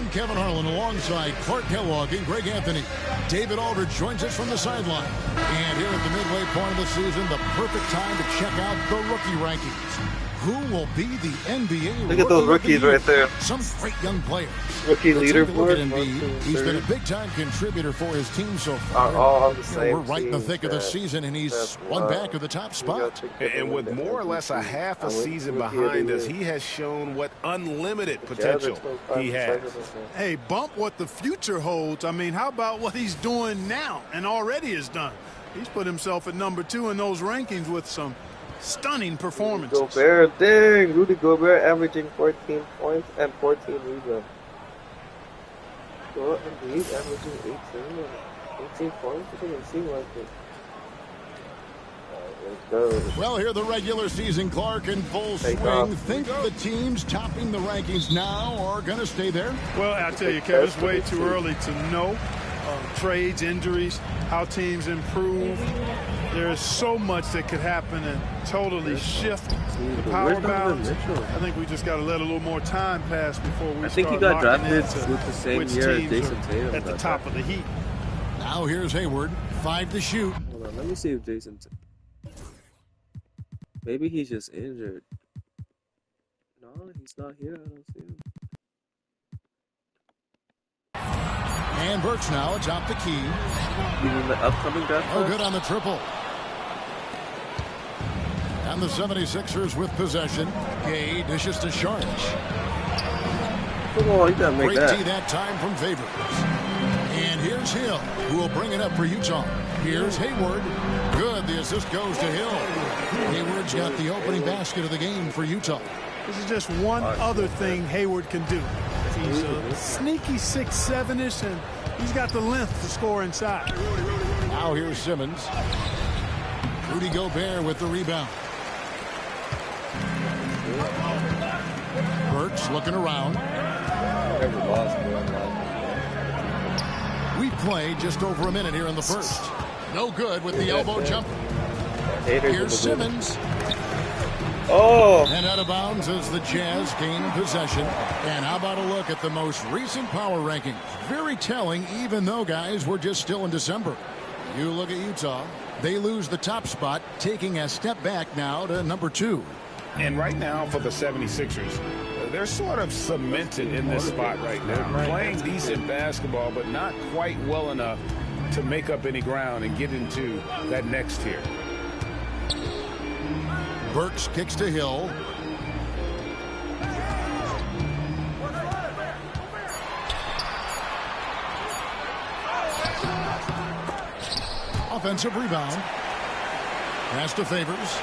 I'm Kevin Harlan alongside Clark Kellogg and Greg Anthony. David Aldridge joins us from the sideline. And here at the midway point of the season, the perfect time to check out the rookie rankings. Who will be the NBA Look at those rookies right there. Some great young players. Rookie leaderboard. He's been a big-time contributor for his team so far. All on the same we're right in the thick of the season, and he's one back of the top spot. And with more or less a half a season behind us, he has shown what unlimited potential he has. Hey, bump what the future holds. I mean, how about what he's doing now and already has done? He's put himself at number 2 in those rankings with some stunning performances. Gobert, dang, Rudy Gobert averaging 14 points and 14 rebounds. Joel Embiid averaging 18 points. It doesn't seem like it. Well, here the regular season, Clark, in full swing. Think the teams topping the rankings now are going to stay there? Well, I tell you, Kevin, it's way too early to know. Trades, injuries, how teams improve. There's so much that could happen and totally shift the power balance. I think we just got to let a little more time pass before we I think he got drafted with the same year as Jason Tatum at the top of the heat. Now here's Hayward, 5 to shoot. Hold on, let me see if Jason. Maybe he's just injured. No, he's not here. I don't see him. And Burks now atop the key. Even the upcoming draft. Oh, good on the triple. And the 76ers with possession. Gay dishes to Sharp. Come on, you gotta make Great that. tee that time from Favors. And here's Hill, who will bring it up for Utah. Here's Hayward. Good, the assist goes to Hill. Hayward's got the opening basket of the game for Utah. This is just one other thing Hayward can do. He's a sneaky 6'7"ish, and he's got the length to score inside. Now here's Simmons. Rudy Gobert with the rebound. Burks looking around. We played just over a minute here in the first. No good with the elbow jumper. Here's Simmons. Oh! And out of bounds as the Jazz gain possession. And how about a look at the most recent power rankings? Very telling, even though, guys, we're just still in December. You look at Utah. They lose the top spot, taking a step back now to number 2. And right now for the 76ers, they're sort of cemented in this spot right now. Playing decent basketball, but not quite well enough to make up any ground and get into that next tier. Burks kicks to Hill. Offensive rebound. Pass to Favors.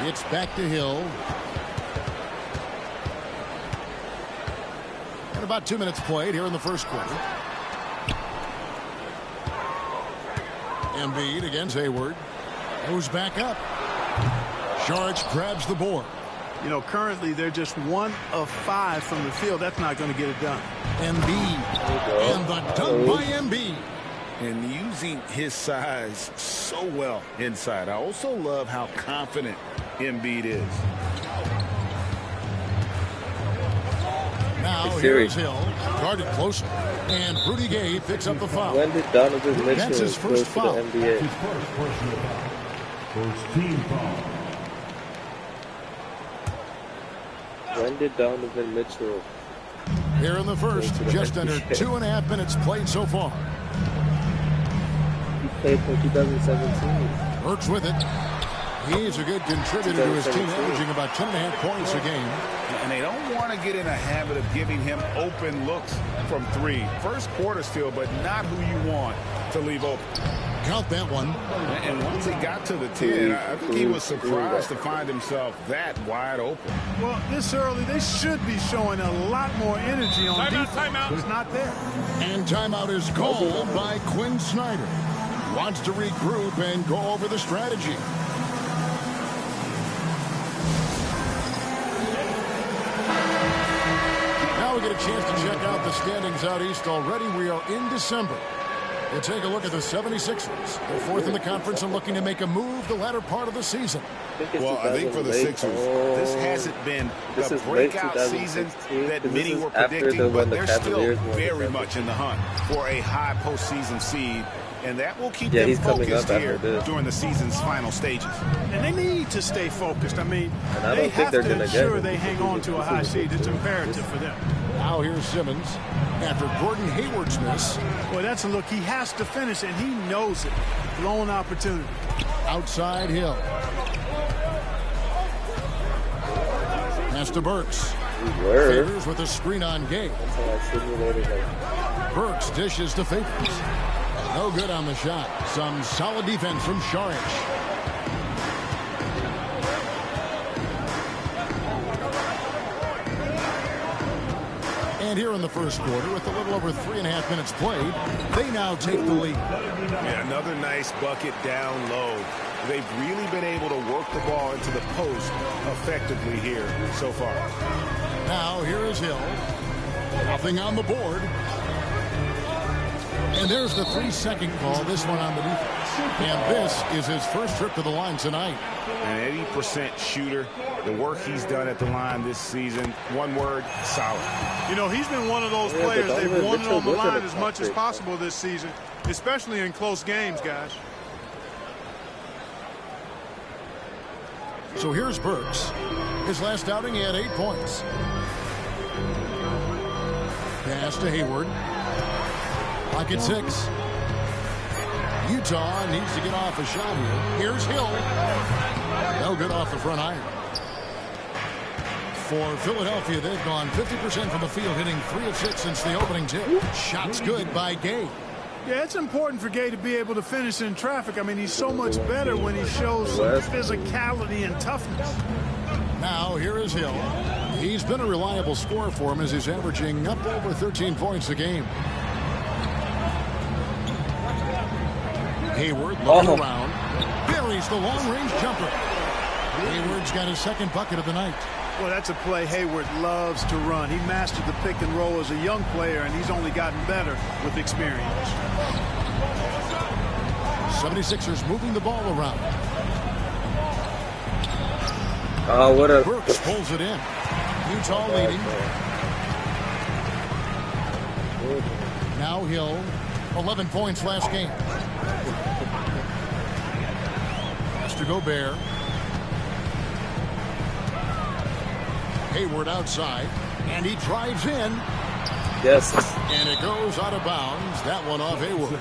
It's back to Hill. And about 2 minutes played here in the first quarter. Embiid against Hayward. Goes back up. Sharge grabs the board. You know, currently they're just 1 of 5 from the field. That's not going to get it done. Embiid. And the dunk by Embiid. And using his size so well inside. I also love how confident Embiid is. Now here's Hill. Guarded closer. And Rudy Gay picks up the foul. When did Donovan Mitchell That's his first foul. go to the NBA? His first personal foul. First team foul. When did Donovan Mitchell? Here in the first, just under 2.5 minutes played so far. He played for 2017. Works with it. He's a good contributor to his team, averaging about 10.5 points a game. And they don't want to get in a habit of giving him open looks from 3. First quarter still, but not who you want to leave open. Count that one. And once he got to the 10, I think he was surprised to find himself that wide open. Well, this early, they should be showing a lot more energy on defense. Timeout. It's not there. And timeout is called by Quinn Snyder. Wants to regroup and go over the strategy. Now we get a chance to check out the standings out east already. We are in December. You take a look at the 76ers. They're fourth in the conference and looking to make a move the latter part of the season. Well, I think for the Sixers, this hasn't been the breakout season that many were predicting, but they're still very much in the hunt for a high postseason seed, and that will keep them focused here during the season's final stages. And they need to stay focused. I mean, I they don't think have they're to gonna ensure get they hang on to a high seed. It's imperative for them. Now here's Simmons after Gordon Hayward's miss. Well, that's a look. He has to finish, and he knows it. Blown opportunity. Outside Hill. Pass to Burks. Favors with a screen on Gay. Burks dishes to Favors. No good on the shot. Some solid defense from Šarić. And here in the first quarter, with a little over 3.5 minutes played, they now take the lead. Yeah, another nice bucket down low. They've really been able to work the ball into the post effectively here so far. Now here is Hill. Nothing on the board. And there's the 3-second call, this one on the defense. And this is his first trip to the line tonight. An 80% shooter. The work he's done at the line this season, one word, solid. You know, he's been one of those players they've wanted on the line as much as possible this season, especially in close games, guys. So here's Burks. His last outing, he had 8 points. Pass to Hayward. Clock at 6. Utah needs to get off a shot here. Here's Hill. No good off the front iron. For Philadelphia, they've gone 50% from the field, hitting 3 of 6 since the opening tip. Shots good by Gay. Yeah, it's important for Gay to be able to finish in traffic. I mean, he's so much better when he shows physicality and toughness. Now, here is Hill. He's been a reliable scorer for him as he's averaging up over 13 points a game. Hayward looking around. Buries the long-range jumper. Hayward's got his second bucket of the night. Well, that's a play Hayward loves to run. He mastered the pick and roll as a young player, and he's only gotten better with experience. 76ers moving the ball around. Oh, what a... Burks pulls it in. Utah leading. Now Hill, 11 points last game. Mr. Gobert. Hayward outside, and he drives in. Yes. And it goes out of bounds. That one off Hayward.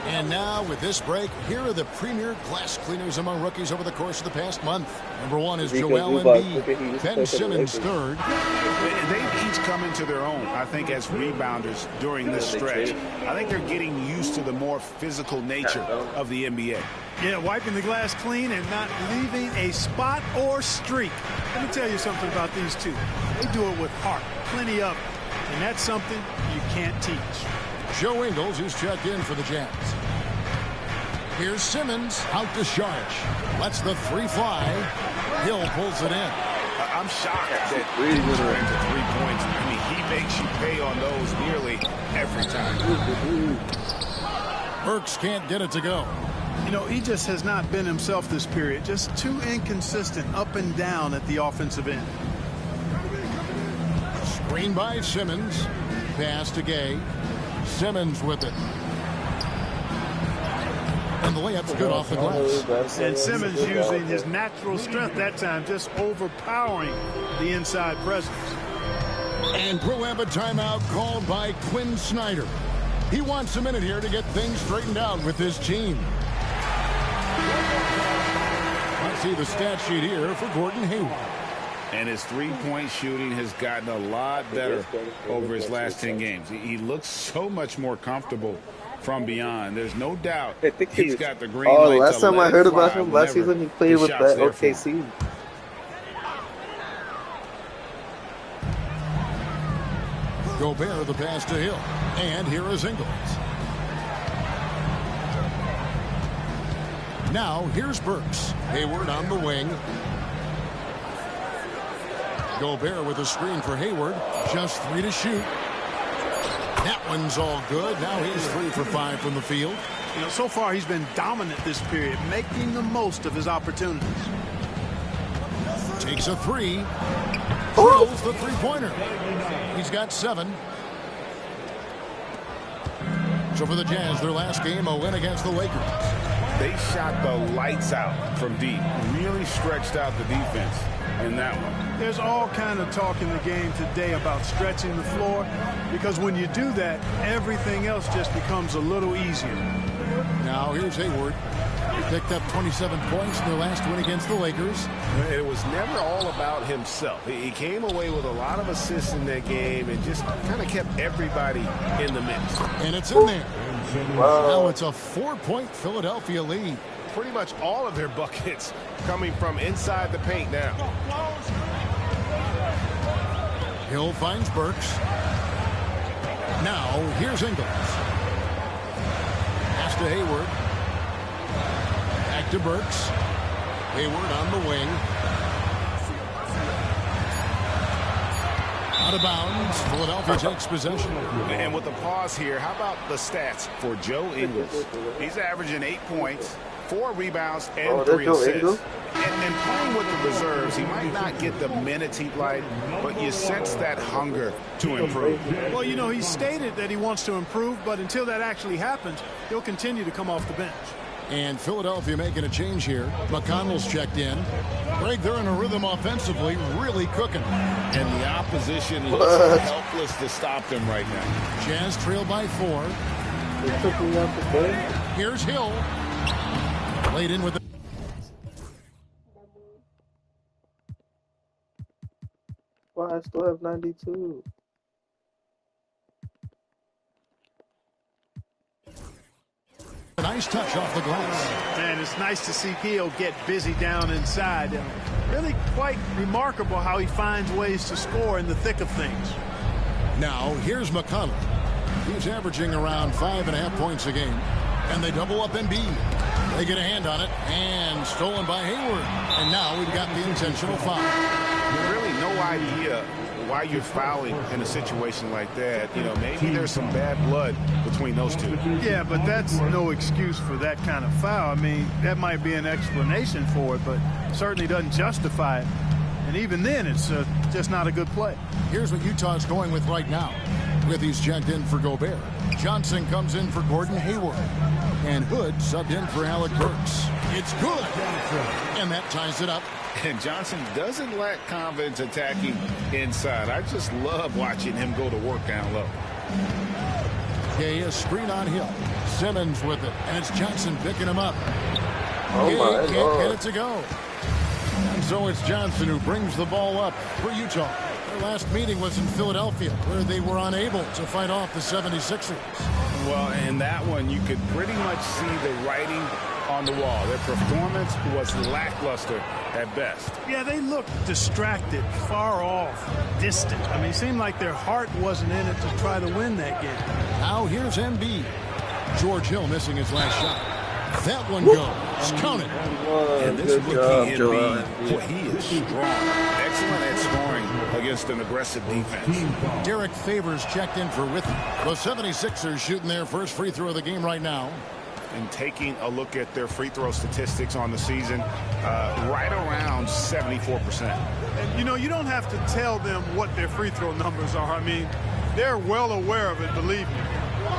And now, with this break, here are the premier glass cleaners among rookies over the course of the past month. Number 1 is Joel Embiid. Ben Simmons third. They've each come into their own, I think, as rebounders during this stretch. I think they're getting used to the more physical nature of the NBA. Yeah, wiping the glass clean and not leaving a spot or streak. Let me tell you something about these two. They do it with heart, plenty of it. And that's something you can't teach. Joe Ingles, who's checked in for the Jazz. Here's Simmons out to Šarić. Lets the 3 fly. Hill pulls it in. I'm shocked that he's trying to 3 points. I mean, he makes you pay on those nearly every time. Burks can't get it to go. You know, he just has not been himself this period. Just too inconsistent up and down at the offensive end. Screen by Simmons. Pass to Gay. Simmons with it. And the layup's good off the glass. And Simmons using his natural strength that time, just overpowering the inside presence. And we'll have a timeout called by Quinn Snyder. He wants a minute here to get things straightened out with his team. Let's see the stat sheet here for Gordon Hayward. And his three-point shooting has gotten a lot better over his last 10 games. He looks so much more comfortable from beyond. There's no doubt he's got the green light. Last time I heard about him, last season he played with that OKC. Gobert the pass to Hill. And here is Ingles. Now here's Burks. Hayward on the wing. Gobert with a screen for Hayward. Just 3 to shoot. That one's all good. Now he's 3 for 5 from the field. You know, so far he's been dominant this period, making the most of his opportunities. Takes a 3. Drills the three-pointer. He's got 7. So for the Jazz, their last game, a win against the Lakers. They shot the lights out from deep. Really stretched out the defense in that one. There's all kind of talk in the game today about stretching the floor, because when you do that, everything else just becomes a little easier. Now here's Hayward. He picked up 27 points in their last win against the Lakers. It was never all about himself. He came away with a lot of assists in that game and just kind of kept everybody in the mix. And it's in there. Now it's a 4-point Philadelphia lead. Pretty much all of their buckets coming from inside the paint now. Hill finds Burks. Now here's Ingles. Pass to Hayward. Back to Burks. Hayward on the wing. Out of bounds. Philadelphia takes possession. And with the pause here, how about the stats for Joe Ingles? He's averaging 8 points, 4 rebounds, and 3 assists. And playing with the reserves, he might not get the minutes he'd like, but you sense that hunger to improve. Well, you know, he stated that he wants to improve, but until that actually happens, he'll continue to come off the bench. And Philadelphia making a change here. McConnell's checked in. Greg, they're in a rhythm offensively, really cooking. And the opposition looks helpless to stop them right now. Jazz trail by 4. They took me out the game. Here's Hill. Laid in with the... Well, I still have 92. A nice touch off the glass. Man, it's nice to see Hill get busy down inside. Really quite remarkable how he finds ways to score in the thick of things. Now, here's McConnell. He's averaging around 5.5 points a game. And they double up Embiid. They get a hand on it, and stolen by Hayward. And now we've got the intentional foul. Really no idea why you're fouling in a situation like that. You know, maybe there's some bad blood between those two. Yeah, but that's no excuse for that kind of foul. I mean, that might be an explanation for it, but certainly doesn't justify it. And even then, it's just not a good play. Here's what Utah's going with right now. With he's checked in for Gobert. Johnson comes in for Gordon Hayward. And Hood subbed in for Alec Burks. It's good. And that ties it up. And Johnson doesn't lack confidence attacking inside. I just love watching him go to work down low. Gay, a screen on Hill. Simmons with it. And it's Johnson picking him up. Oh, Gay my can't Lord. get it to go. And so it's Johnson who brings the ball up for Utah. Their last meeting was in Philadelphia, where they were unable to fight off the 76ers. Well, in that one, you could pretty much see the writing on the wall. Their performance was lackluster at best. Yeah, they looked distracted, far off, distant. I mean, it seemed like their heart wasn't in it to try to win that game. Now here's Embiid. George Hill missing his last shot. That one goes. Count it. And this Good job, rookie Joel. Embiid, boy, he is strong. Excellent at scoring against an aggressive defense. Derek Favors checked in for Withey. The 76ers shooting their first free throw of the game right now. And taking a look at their free throw statistics on the season, right around 74%. And, you know, you don't have to tell them what their free throw numbers are. I mean, they're well aware of it, believe me.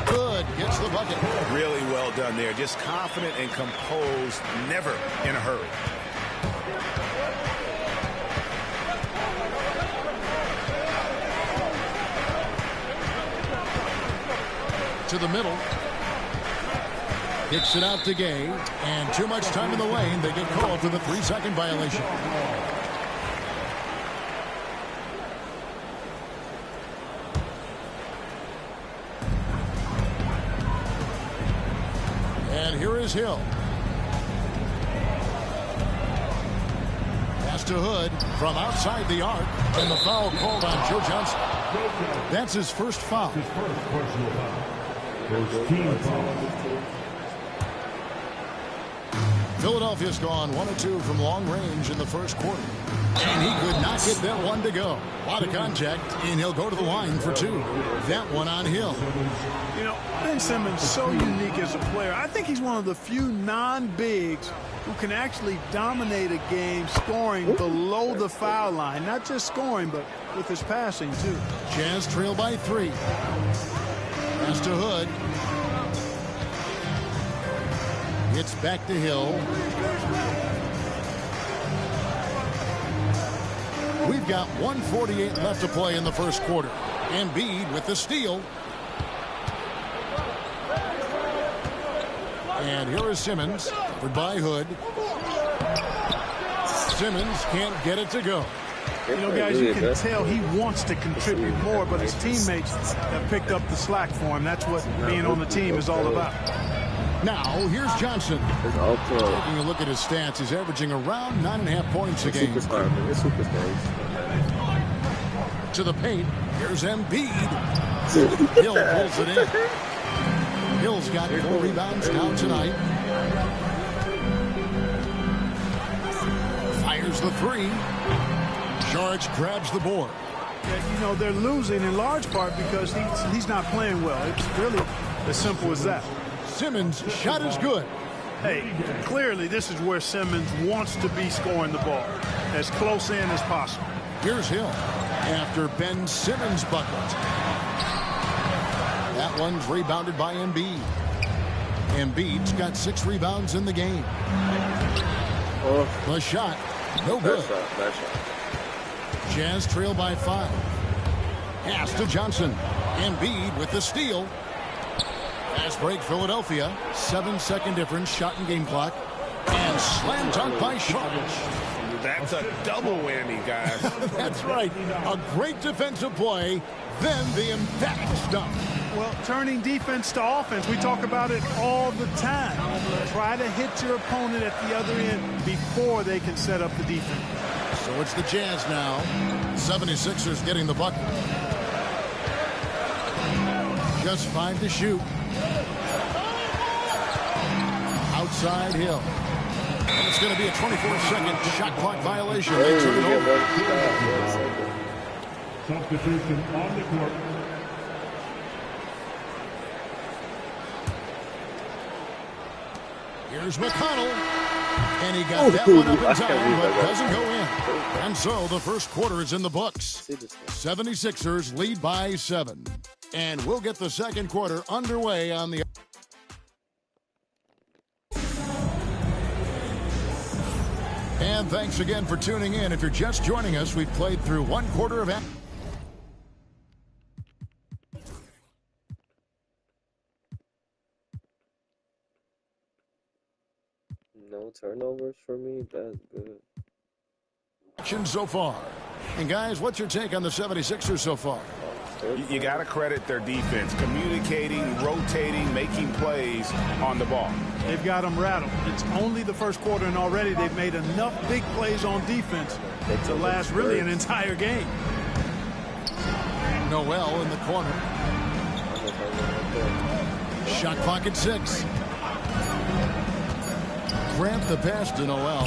Good. Gets the bucket. Really well done there. Just confident and composed, never in a hurry. To the middle. Kicks it out to Gay. And too much time in the lane. They get called for the 3-second violation. And here is Hill. Pass to Hood from outside the arc. And the foul called on Joe Johnson. That's his first foul. His first personal foul. First team foul. Philadelphia's gone 1 of 2 from long range in the first quarter. And he could not get that one to go. A lot of contact, and he'll go to the line for 2. That one on Hill. You know, Ben Simmons so unique as a player. I think he's one of the few non-bigs who can actually dominate a game scoring below the foul line. Not just scoring, but with his passing, too. Jazz trail by 3. Pass to Hood. It's back to Hill. We've got 1:48 left to play in the first quarter. Embiid with the steal. And here is Simmons, covered by Hood. Simmons can't get it to go. You know, guys, you can tell he wants to contribute more, but his teammates have picked up the slack for him. That's what being on the team is all about. Now, here's Johnson. Taking a look at his stats, he's averaging around 9.5 points a game. To the paint, here's Embiid. Hill pulls it in. Hill's got 4 rebounds now tonight. Fires the 3. George grabs the board. Yeah, you know, they're losing in large part because he's not playing well. It's really as simple as that. Simmons' shot is good. Hey, clearly this is where Simmons wants to be scoring the ball, as close in as possible. Here's Hill after Ben Simmons bucket. That one's rebounded by Embiid. Embiid's got 6 rebounds in the game. The shot, no good. Jazz trail by 5. Pass to Johnson. Embiid with the steal. Fast break Philadelphia. 7-second difference, shot and game clock. And slam dunk by Sharp. That's a double whammy, guys. That's right. A great defensive play, then the emphatic stop. Well, turning defense to offense, we talk about it all the time. Try to hit your opponent at the other end before they can set up the defense. So it's the Jazz now. 76ers getting the bucket. Just 5 to shoot. Outside Hill. And it's going to be a 24-second shot clock violation. They turn it over. Substitution on the court. Here's McConnell. And he got that one up in time, but doesn't go in. And so the first quarter is in the books. 76ers lead by 7. And we'll get the second quarter underway on the... And thanks again for tuning in. If you're just joining us, we've played through 1 quarter of... No turnovers for me. That's good. action so far. And guys, what's your take on the 76ers so far? You got to credit their defense, communicating, rotating, making plays on the ball. They've got them rattled. It's only the first quarter, and already they've made enough big plays on defense to last really an entire game. Noel in the corner. Shot clock at 6. Grant the pass to Noel.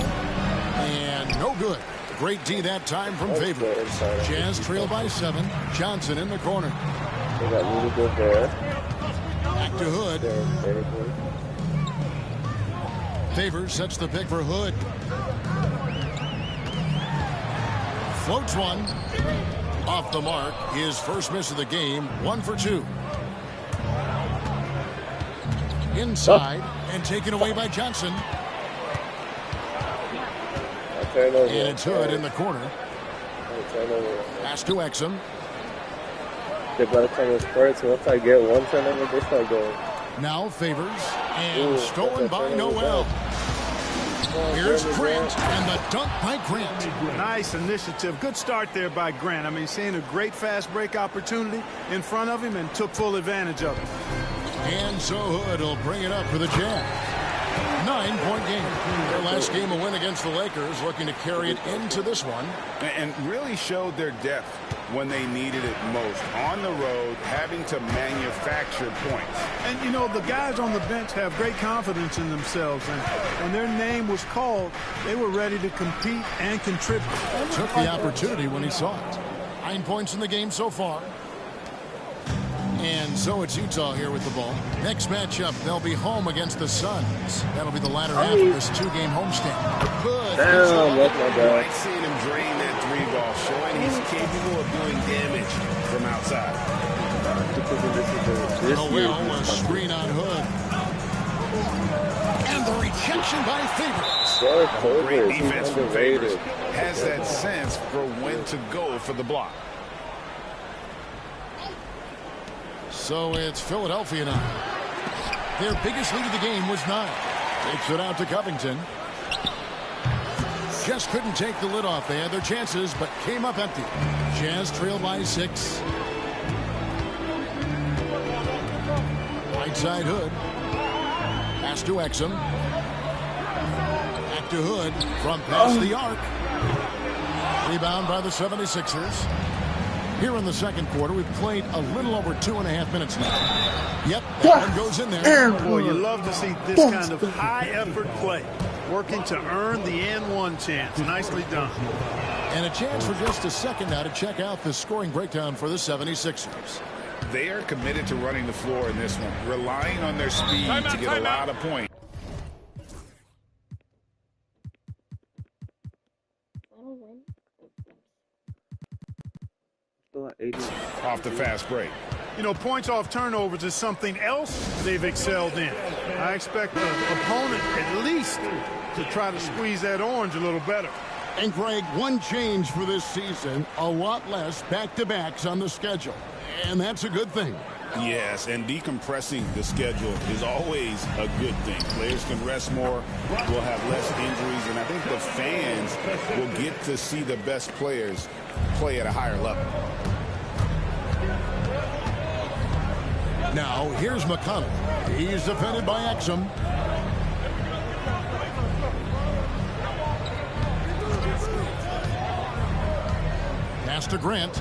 And no good. Great D that time from Favors. Jazz trail by 7. Johnson in the corner. They got really good there. Back to Hood. Favors sets the pick for Hood. Floats one. Off the mark. His first miss of the game. 1 for 2. Inside and taken away by Johnson. And it's Hood in the corner. Pass to Exum. They better come with Spurs. Once I get one turnover, they start going. Now Favors. And stolen by Noel. Here's Grant, and the dunk by Grant. Nice initiative. Good start there by Grant. I mean, seeing a great fast break opportunity in front of him and took full advantage of it. And so Hood will bring it up for the Jazz. 9-point game. Their last game a win against the Lakers, looking to carry it into this one. And really showed their depth when they needed it most. On the road, having to manufacture points. And, you know, the guys on the bench have great confidence in themselves. And when their name was called, they were ready to compete and contribute. Took the opportunity when he saw it. 9 points in the game so far. And so it's Utah here with the ball. Next matchup, they'll be home against the Suns. That'll be the latter half of this 2-game homestand. Good. Damn, that's my I bad. like seeing him drain that 3-ball, showing he's capable of doing damage from outside. Noel, a screen on Hood. And the rejection by Favors. Great defense from Favors. Has that sense for when to go for the block. So it's Philadelphia now. Their biggest lead of the game was 9. Takes it out to Covington. Just couldn't take the lid off. They had their chances, but came up empty. Jazz trailed by 6. Right side Hood. Pass to Exum. Back to Hood from past the arc. Rebound by the 76ers. Here in the second quarter, we've played a little over 2.5 minutes now. Yep, that one goes in there. Boy, you love to see this kind of high-effort play, working to earn the N1 chance. Nicely done. And a chance for just a second now to check out the scoring breakdown for the 76ers. They are committed to running the floor in this one, relying on their speed to get a lot of points. Off the fast break. You know, points off turnovers is something else they've excelled in. I expect the opponent at least to try to squeeze that orange a little better. And Greg, one change for this season, a lot less back-to-backs on the schedule. And that's a good thing. Yes, and decompressing the schedule is always a good thing. Players can rest more, will have less injuries, and I think the fans will get to see the best players play at a higher level. Now, here's McConnell. He's defended by Exum. Pass to Grant.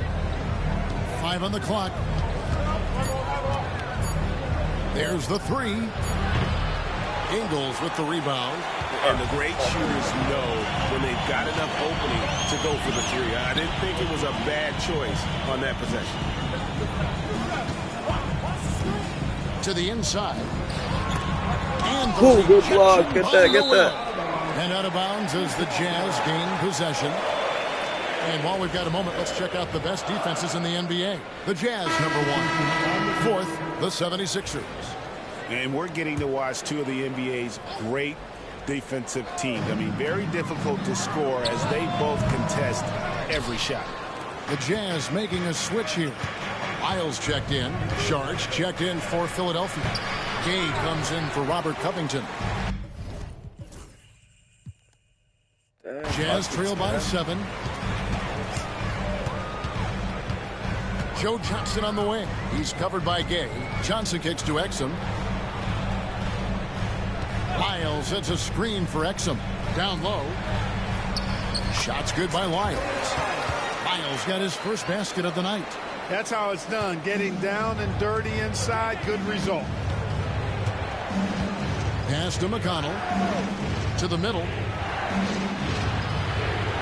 5 on the clock. There's the 3. Ingles with the rebound. And the great shooters know when they've got enough opening to go for the 3. I didn't think it was a bad choice on that possession. To the inside. And Cool, good block. Get that, get that. And out of bounds as the Jazz gain possession. And while we've got a moment, let's check out the best defenses in the NBA. The Jazz, number 1. 4th, the 76ers. And we're getting to watch 2 of the NBA's great defensive teams. I mean, very difficult to score as they both contest every shot. The Jazz making a switch here. Miles checked in. Sharge checked in for Philadelphia. Gay comes in for Robert Covington. Jazz trail by 7. Joe Johnson on the wing. He's covered by Gay. Johnson kicks to Exum. Lyles sets a screen for Exum. Down low. Shot's good by Lyles. Lyles got his first basket of the night. That's how it's done. Getting down and dirty inside. Good result. Pass to McConnell. To the middle.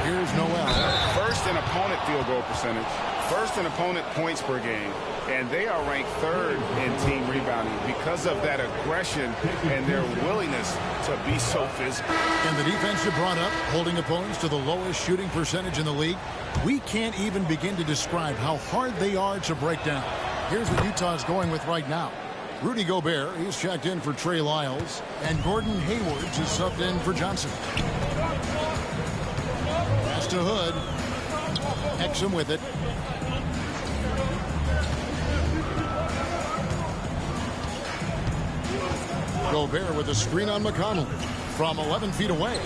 Here's Noel. First in opponent field goal percentage. First in opponent points per game. And they are ranked 3rd in team rebounding because of that aggression and their willingness to be so physical. And the defense you brought up, holding opponents to the lowest shooting percentage in the league. We can't even begin to describe how hard they are to break down. Here's what Utah's going with right now. Rudy Gobert, he's checked in for Trey Lyles. And Gordon Hayward is subbed in for Johnson. Pass to Hood. Exum with it. Gobert with a screen on McConnell from 11 feet away.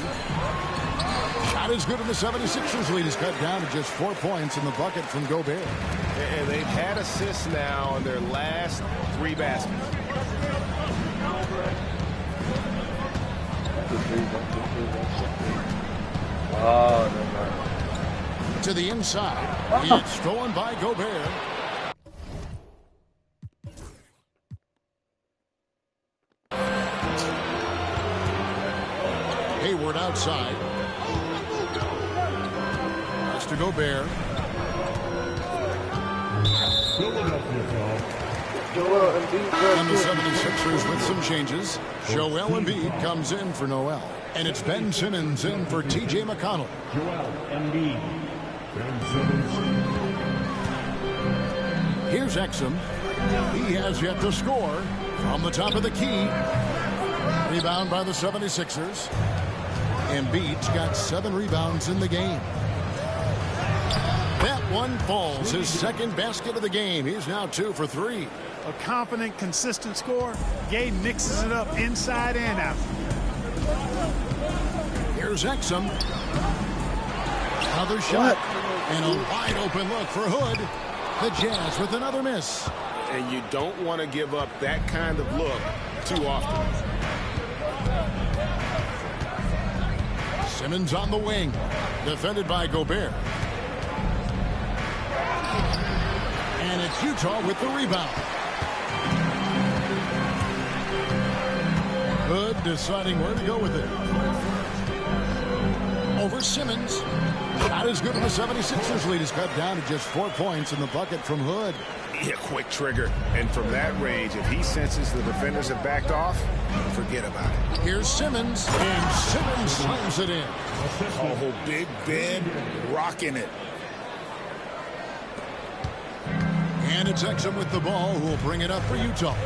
Shot is good, and the 76ers lead is cut down to just 4 points in the bucket from Gobert. And they've had assists now on their last 3 baskets. Oh, no. To the inside. It's stolen by Gobert. Hayward outside. Pass to Gobert. And the 76ers with some changes. Joel Embiid comes in for Noel. And it's Ben Simmons in for T.J. McConnell. Joel Embiid. Ben Simmons. Here's Exum. He has yet to score from the top of the key. Rebound by the 76ers. Embiid's got 7 rebounds in the game. That one falls. His second basket of the game. He's now 2 for 3. A confident, consistent scorer. Gabe mixes it up inside and out. Here's Exum. Another shot. And a wide open look for Hood. The Jazz with another miss. And you don't want to give up that kind of look too often. Simmons on the wing. Defended by Gobert. And it's Utah with the rebound. Hood deciding where to go with it. Over Simmons. Not as good as the 76ers lead is cut down to just 4 points in the bucket from Hood. Yeah, quick trigger. And from that range, if he senses the defenders have backed off, forget about it. Here's Simmons. And Simmons slams it in. Oh, Big Ben rocking it. And it's Exum with the ball who will bring it up for Utah.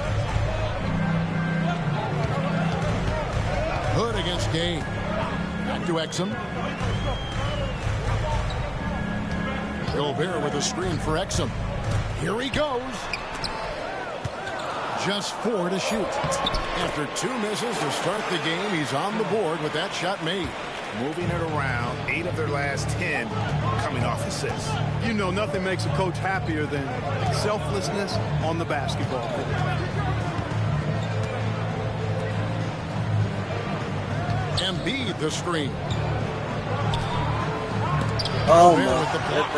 Hood against Gabe. Back to Exum. Gobert with a screen for Exum. Here he goes. Just 4 to shoot. After 2 misses to start the game, he's on the board with that shot made. Moving it around, 8 of their last 10 coming off assists. You know, nothing makes a coach happier than selflessness on the basketball court. Embiid the screen. Oh Gobert my with the block.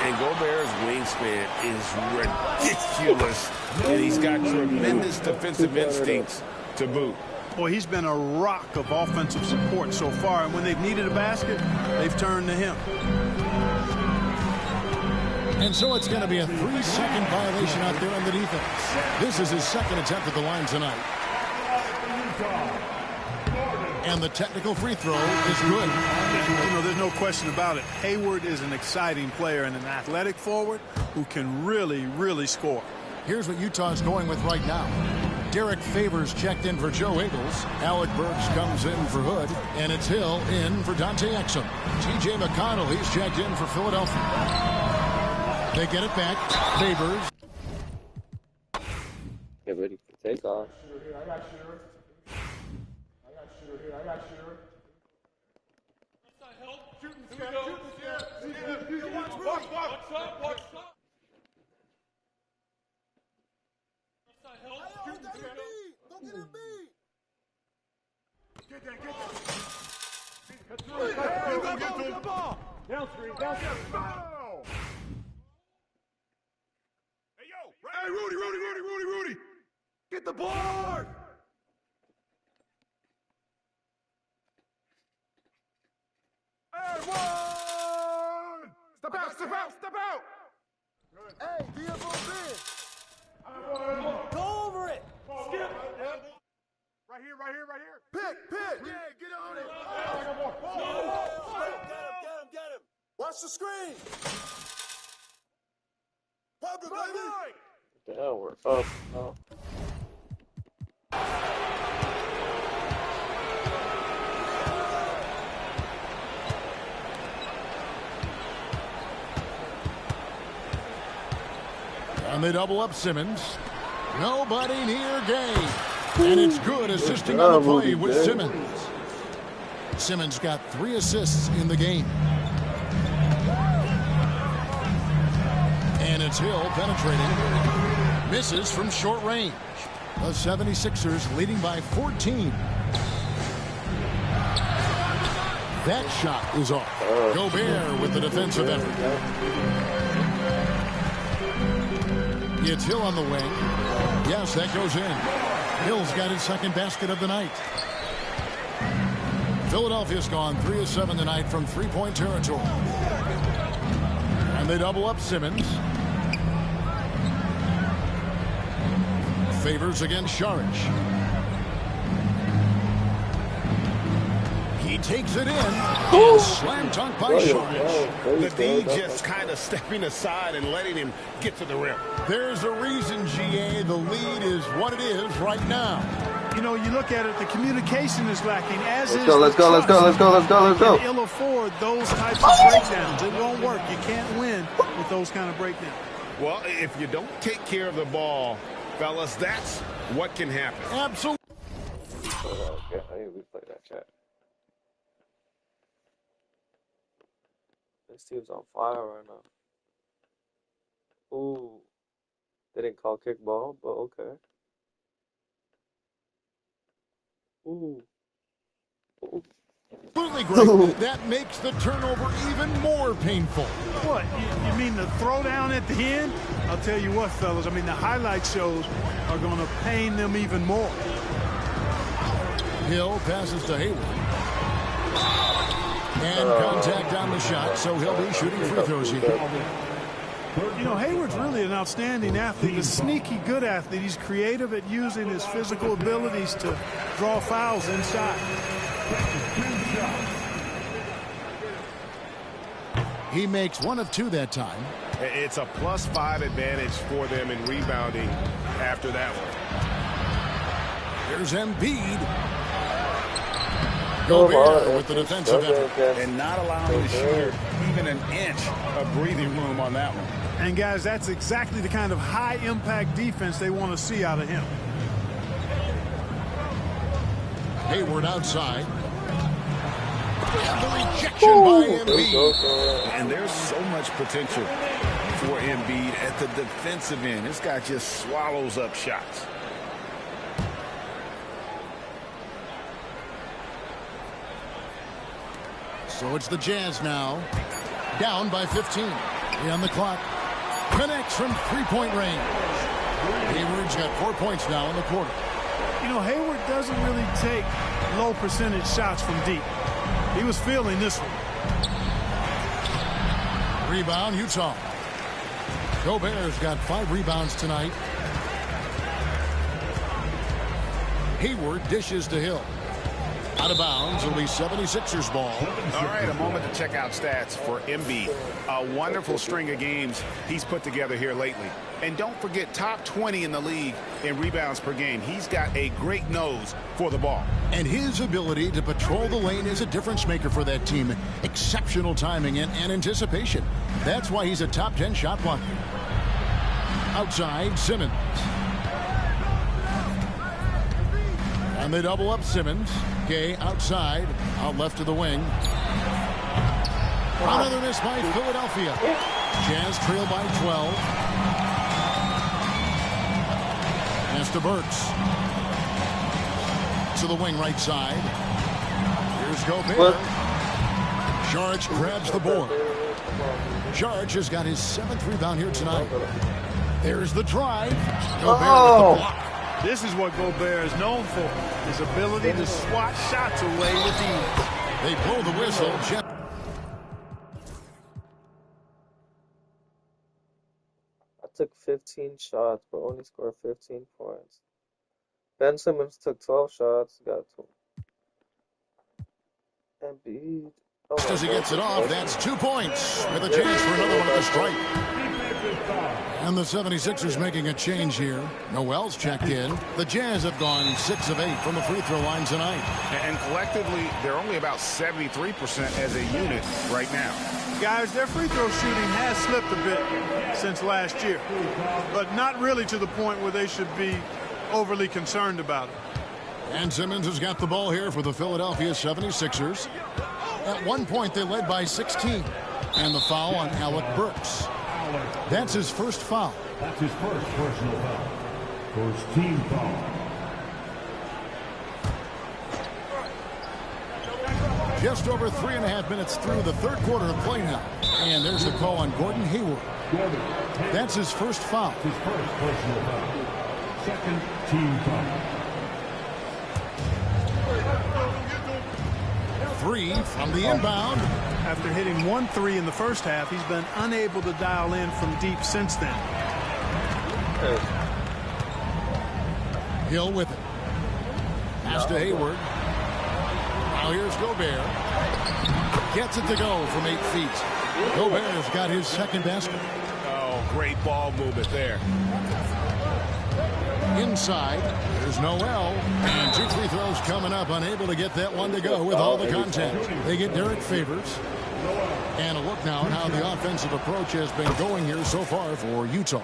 And Gobert's wingspan is ridiculous. And he's got tremendous defensive instincts to boot. Boy, he's been a rock of offensive support so far, and when they've needed a basket, they've turned to him. And so it's going to be a 3-second violation out there on the defense. This is his second attempt at the line tonight. And the technical free throw is good. You know, there's no question about it. Hayward is an exciting player and an athletic forward who can really, really score. Here's what Utah's going with right now. Derek Favors checked in for Joe Ingles. Alec Burks comes in for Hood. And it's Hill in for Dante Exum. T.J. McConnell, he's checked in for Philadelphia. They get it back. Favors. Get ready for takeoff. I got shooter. I got shooter. Shooting step. Watch up. Don't get him beat. Get that. Get the ball. Down screen. Hey, yo. Hey, Rudy. Get the board. And 1. Step out. Good. Hey, DFO big. Go over it. Skip. Right here. Pick. Yeah, get on it. Get him. Watch the screen. Public, baby. What the hell? We're up. Oh. And they double up Simmons. Nobody near Gay. And it's good assisting on the play with Simmons. Simmons got 3 assists in the game. And it's Hill penetrating. Misses from short range. The 76ers leading by 14. That shot is off. Gobert with the defensive effort. It's Hill on the wing. Yes, that goes in. Hill's got his second basket of the night. Philadelphia's gone 3 of 7 tonight from three-point territory. And they double up Simmons. Favors against Saric. He takes it in. And slam dunk by Saric. The D just kind of stepping aside and letting him get to the rim. There's a reason, GA, the lead is what it is right now. You know, you look at it, the communication is lacking. Let's go. Ill afford those types of breakdowns. It won't work. You can't win with those kind of breakdowns. Well, if you don't take care of the ball, fellas, that's what can happen. Absolutely. Okay, I need to replay that chat. This team's on fire right now. Ooh. They didn't call kickball, but okay. Ooh. Ooh. Absolutely great. That makes the turnover even more painful. What? You mean the throwdown at the end? I'll tell you what, fellas. I mean, the highlight shows are going to pain them even more. Hill passes to Hayward. And contact on the shot, so he'll be shooting free throws here. You know, Hayward's really an outstanding athlete, a sneaky good athlete. He's creative at using his physical abilities to draw fouls inside. He makes 1 of 2 that time. It's a +5 advantage for them in rebounding after that one. Here's Embiid. Gobert with the defensive effort. And not allowing the shooter even an inch of breathing room on that one. And, guys, that's exactly the kind of high-impact defense they want to see out of him. Hayward outside. And the rejection by Embiid. And there's so much potential for Embiid at the defensive end. This guy just swallows up shots. So it's the Jazz now. Down by 15. On the clock. Connects from three-point range. Hayward's got 4 points now in the quarter. You know, Hayward doesn't really take low percentage shots from deep. He was feeling this one. Rebound, Utah. Gobert's got 5 rebounds tonight. Hayward dishes to Hill. Out of bounds, it'll be 76ers ball. All right, a moment to check out stats for Embiid. A wonderful string of games he's put together here lately. And don't forget, top 20 in the league in rebounds per game. He's got a great nose for the ball. And his ability to patrol the lane is a difference maker for that team. Exceptional timing and anticipation. That's why he's a top 10 shot blocker. Outside, Simmons. And they double up Simmons. Gay outside, out left to the wing. Another miss by Philadelphia. Jazz trail by 12. Pass to Burks. To the wing right side. Here's Gobert. Saric grabs the board. Saric has got his 7th rebound here tonight. There's the drive. Gobert with the block. This is what Gobert is known for, his ability to swat shots away with ease. They blow the whistle. I took 15 shots, but only scored 15 points. Ben Simmons took 12 shots, got 2. Embiid. As he gets it off, that's 2 points with a chance for another one at the stripe. And the 76ers making a change here. Noel's checked in. The Jazz have gone 6 of 8 from the free throw line tonight. And collectively, they're only about 73% as a unit right now. Guys, their free throw shooting has slipped a bit since last year, but not really to the point where they should be overly concerned about it. And Simmons has got the ball here for the Philadelphia 76ers. At one point, they led by 16. And the foul on Alec Burks. That's his first foul. That's his first personal foul. First team foul. Just over 3.5 minutes through the third quarter of play now. And there's the call on Gordon Hayward. That's his first foul. His first personal foul. Second team foul. 3 from the inbound. After hitting 1 3 in the first half, he's been unable to dial in from deep since then. Hill with it. Pass to Hayward. Now here's Gobert. Gets it to go from 8 feet. Gobert's got his second basket. Oh, great ball movement there. Inside, there's Noel. And 2 free throws coming up. Unable to get that one to go with all the contact. They get Derek Favors. And a look now at how the offensive approach has been going here so far for Utah.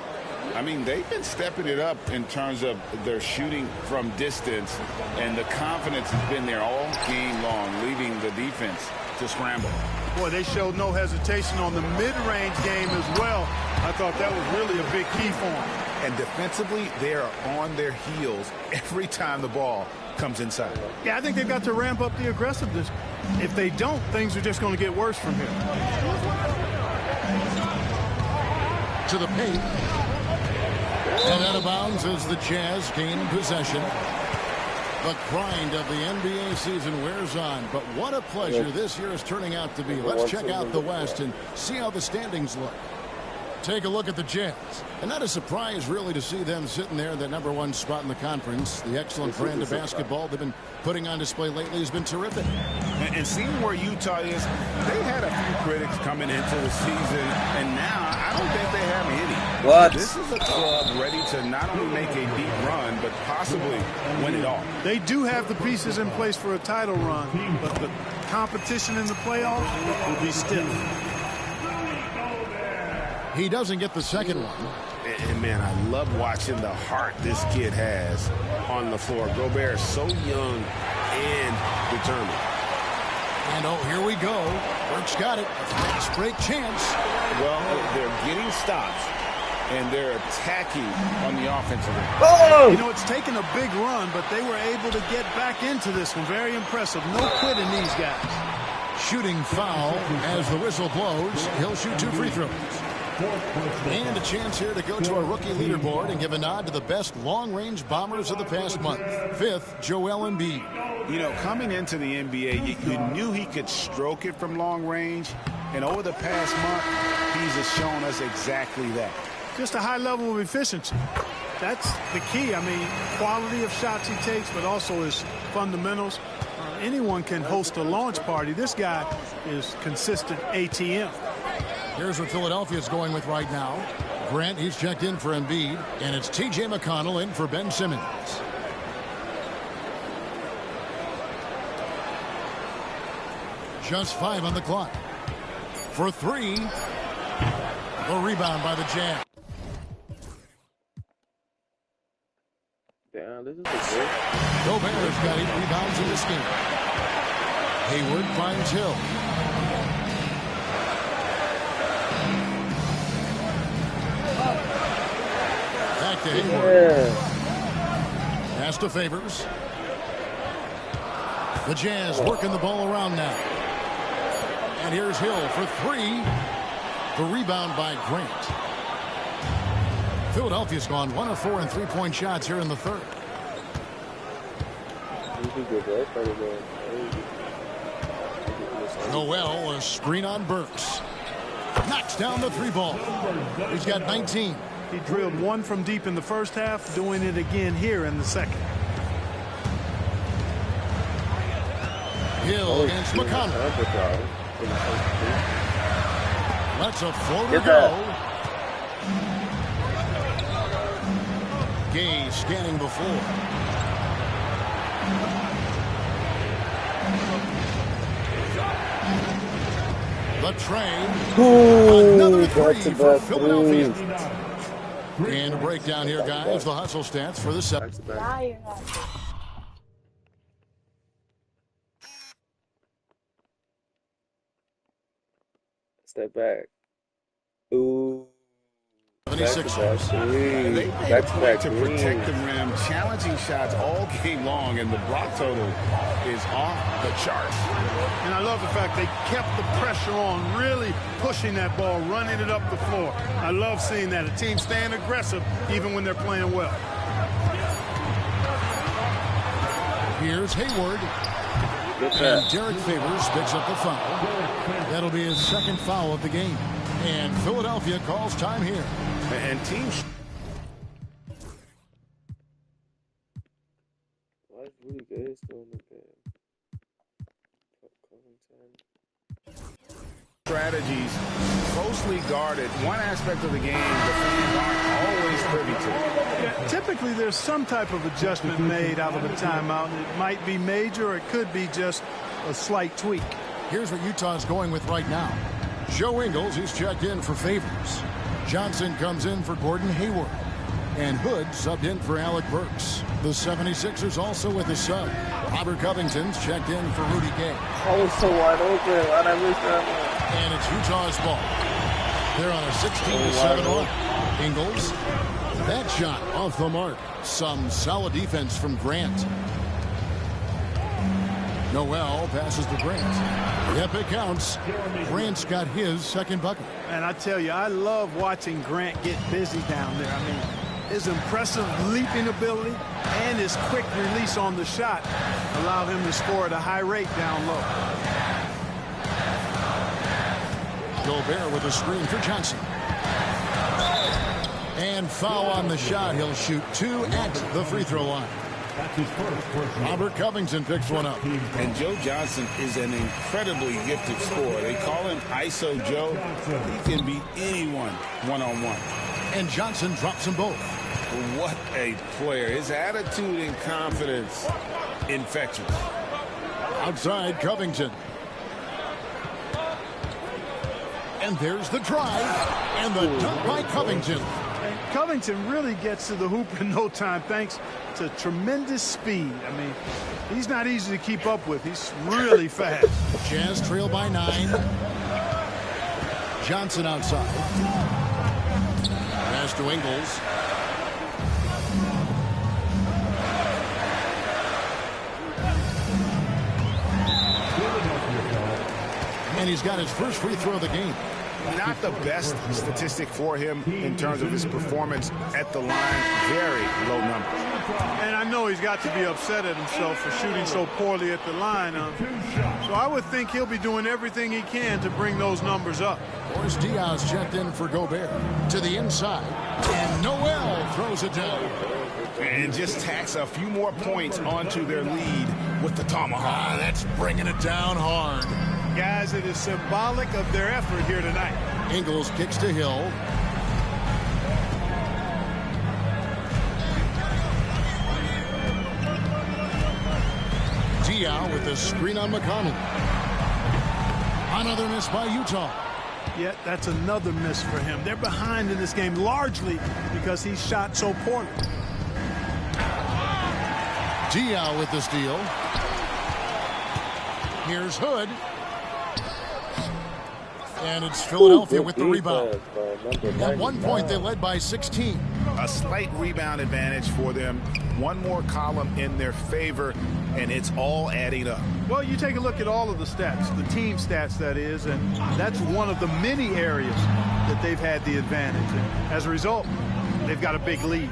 I mean, they've been stepping it up in terms of their shooting from distance, and the confidence has been there all game long, leaving the defense to scramble. Boy, they showed no hesitation on the mid-range game as well. I thought that was really a big key for them. And defensively, they are on their heels every time the ball comes inside. Yeah, I think they've got to ramp up the aggressiveness. If they don't, things are just going to get worse from here. To the paint. And out of bounds as the Jazz gain possession. The grind of the NBA season wears on, but what a pleasure this year is turning out to be. Let's check out the West and see how the standings look. Take a look at the Jazz. And not a surprise, really, to see them sitting there in the #1 spot in the conference. The excellent brand of basketball they've been putting on display lately has been terrific. And seeing where Utah is, they had a few critics coming into the season, and now I don't think they have any. What? This is a club ready to not only make a deep run, but possibly win it all. They do have the pieces in place for a title run, but the competition in the playoffs will be stiff. He doesn't get the second one. And man, I love watching the heart this kid has on the floor. Gobert is so young and determined. And oh, here we go. Burke's got it. Fast break chance. Well, they're getting stops, and they're attacking on the offensive end. Oh! You know, it's taken a big run, but they were able to get back into this one. Very impressive. No quitting these guys. Shooting foul as the whistle blows. He'll shoot 2 free throws. And a chance here to go to our rookie leaderboard and give a nod to the best long-range bombers of the past month. 5th, Joel Embiid. You know, coming into the NBA, you knew he could stroke it from long range, and over the past month, he's just shown us exactly that. Just a high level of efficiency. That's the key. I mean, quality of shots he takes, but also his fundamentals. Anyone can host a launch party. This guy is consistent ATM. Here's what Philadelphia's going with right now. Grant, he's checked in for Embiid, and it's T.J. McConnell in for Ben Simmons. Just 5 on the clock. For 3. The rebound by the Jazz. Damn, this is a good. Gobert's got 8 rebounds in this game. Hayward finds Hill. Back to Hayward. Pass to Favors. The Jazz working the ball around now. And here's Hill for 3. The rebound by Grant. Philadelphia's gone 1 of 4 in three-point shots here in the third. Noel, a screen on Burks. Knocks down the 3-ball. He's got 19. He drilled 1 from deep in the first half, doing it again here in the second. Hill against McConnell. Lets a floater go. Gay scanning the floor. The train. Another 3 for Philadelphia. And a breakdown here, guys. The hustle stats for the 7th. Step back. Ooh. 76ers. They've made a point to protect the rim, challenging shots all game long, and the block total is off the charts. And I love the fact they kept the pressure on, really pushing that ball, running it up the floor. I love seeing that. A team staying aggressive even when they're playing well. Here's Hayward. And Derek Favors picks up the foul. That'll be his second foul of the game. And Philadelphia calls time here. And teams. Why is Rudy Gay still in the game? Strategies closely guarded. One aspect of the game the fans aren't always privy to. Yeah, typically, there's some type of adjustment made out of a timeout. It might be major, or it could be just a slight tweak. Here's what Utah's going with right now. Joe Ingles, who's checked in for Favors. Johnson comes in for Gordon Hayward. And Hood subbed in for Alec Burks. The 76ers also with a sub. Robert Covington's checked in for Rudy Gay. I was so wide open. Why'd I miss that one? And it's Utah's ball. They're on a 16-7 run. Ingles. That shot off the mark. Some solid defense from Grant. Noel passes to Grant. Yep, it counts. Grant's got his second bucket. And I tell you, I love watching Grant get busy down there. I mean, his impressive leaping ability and his quick release on the shot allowed him to score at a high rate down low. Gobert with a screen for Johnson. And foul on the shot. He'll shoot 2 at the free throw line. Robert Covington picks one up. And Joe Johnson is an incredibly gifted scorer. They call him ISO Joe. He can beat anyone one-on-one. And Johnson drops them both. What a player. His attitude and confidence, infectious. Outside Covington. And there's the drive. And the dunk by Covington. And Covington really gets to the hoop in no time thanks to tremendous speed. I mean, he's not easy to keep up with. He's really fast. Jazz trail by 9. Johnson outside. Pass to Ingles. And he's got his first free throw of the game. Not the best statistic for him in terms of his performance at the line. Very low numbers. And I know he's got to be upset at himself for shooting so poorly at the line. So I would think he'll be doing everything he can to bring those numbers up. Boris Diaz checked in for Gobert. To the inside. And Noel throws it down. And just tacks a few more points onto their lead with the tomahawk. That's bringing it down hard. Guys, it is symbolic of their effort here tonight. Ingles kicks to Hill. Diaw with the screen on McConnell. Another miss by Utah. Yet that's another miss for him. They're behind in this game largely because he shot so poorly. Diaw with the steal. Here's Hood. And it's Philadelphia with the rebound. At one point, they led by 16. A slight rebound advantage for them. One more column in their favor, and it's all adding up. Well, you take a look at all of the stats, the team stats, that is, and that's one of the many areas that they've had the advantage. And as a result, they've got a big lead.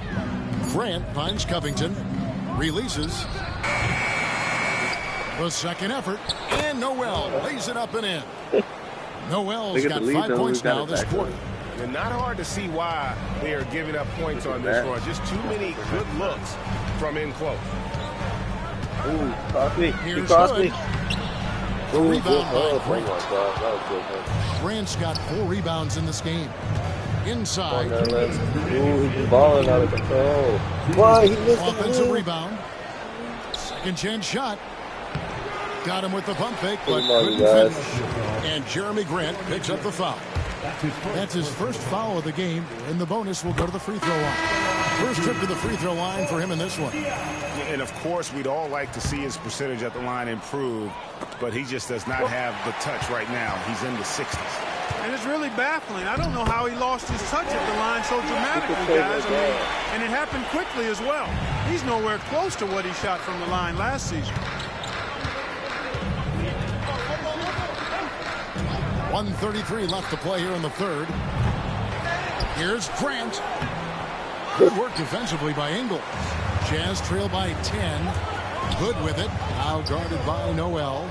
Grant finds Covington, releases. The second effort, and Noel lays it up and in. Noel's got 5 points now this quarter. And not hard to see why they are giving up points on this run. Just too many good looks from in close. Ooh, cross me. He Here's crossed Hood. me. The Ooh, rebound good by hug. Oh Grant. my God, that was good. Man. Grant's got 4 rebounds in this game. Inside. Ooh, he's balling out of control. Why? He missed Offensive the rebound. Second chance shot. Got him with the pump fake, but Come on, couldn't guys. finish. And Jeremy Grant picks up the foul. That's his first foul of the game, and the bonus will go to the free throw line. First trip to the free throw line for him in this one. And, of course, we'd all like to see his percentage at the line improve, but he just does not have the touch right now. He's in the 60s. And it's really baffling. I don't know how he lost his touch at the line so dramatically, guys. I mean, and it happened quickly as well. He's nowhere close to what he shot from the line last season. 1:33 left to play here in the third. Here's Grant. Good work defensively by Ingles. Jazz trail by 10. Hood with it. Now guarded by Noel.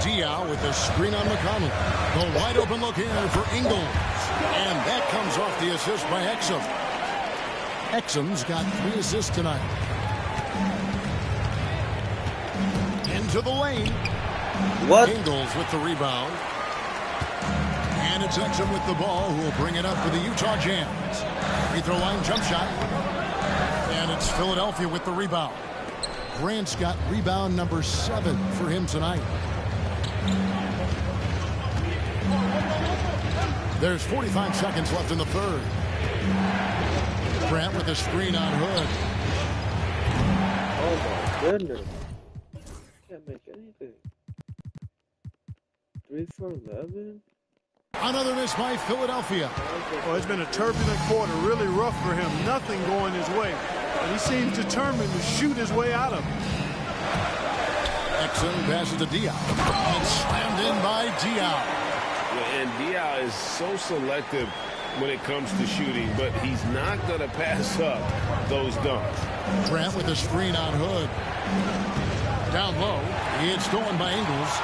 Diaw with the screen on McConnell. The wide open look here for Ingles. And that comes off the assist by Exum. Exum's got 3 assists tonight. Into the lane. What? Ingles with the rebound. And it's Exum with the ball, who will bring it up for the Utah Jazz. Free throw line jump shot. And it's Philadelphia with the rebound. Grant's got rebound number 7 for him tonight. There's 45 seconds left in the third. Grant with the screen on Hood. Oh my goodness. Can't make anything. 3 for 11? Another miss by Philadelphia. Well, it's been a turbulent quarter, really rough for him. Nothing going his way. And he seems determined to shoot his way out of it. Exum passes to Diaw. And slammed in by Diaw. And Diaw is so selective when it comes to shooting, but he's not going to pass up those dunks. Grant with the screen on Hood. Down low. It's stolen by Ingles.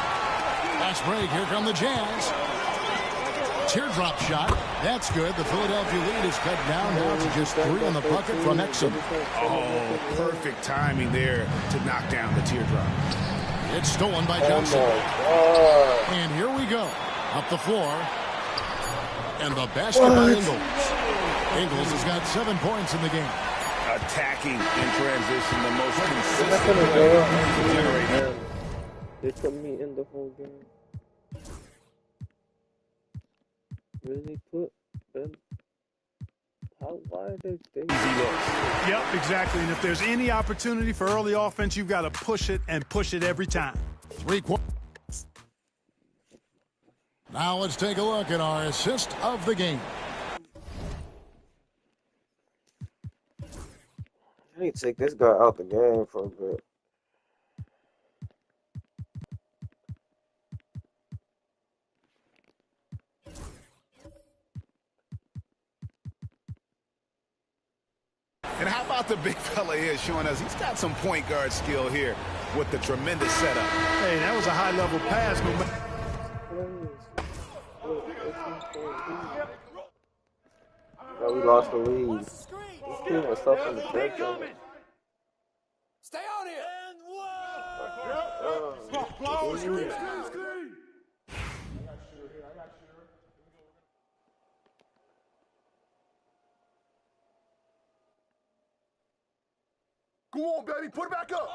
Last break. Here come the Jazz. Teardrop shot. That's good. The Philadelphia lead is cut down now to just 3 on the bucket from Exum. Oh, perfect timing there to knock down the teardrop. It's stolen by Johnson. And here we go. Up the floor. And the basket by Ingles. Ingles has got 7 points in the game. Attacking in transition, the most consistent way to generate. They put me in the whole game. Really put Ben? Why are they thinking? Yep, exactly. And if there's any opportunity for early offense, you've got to push it and push it every time. 3 quarters. Now let's take a look at our assist of the game. I need to take this guy out the game for a bit. And how about the big fella here showing us he's got some point guard skill here with the tremendous setup. Hey, that was a high-level pass. Now we lost the lead. This team was tough in the bench. Stay on here. Go on, baby. Put it back up.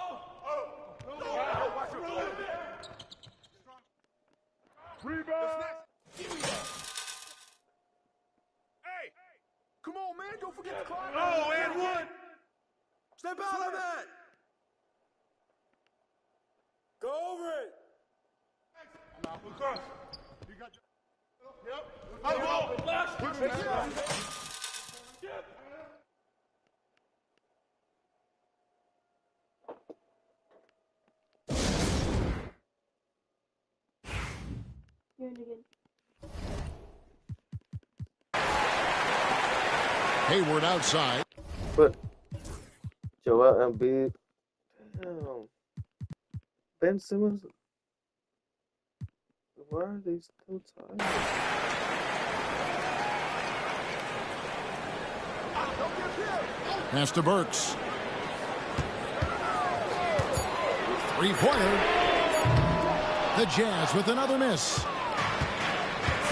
Rebound. Hey, come on, man. Don't forget the clock. Oh, and 1. Step out of that. Go over it. You got your... Yep. Hayward outside. But Joel Embiid, damn. Ben Simmons, why are they still tired? Pass to Burks. 3-pointer. The Jazz with another miss.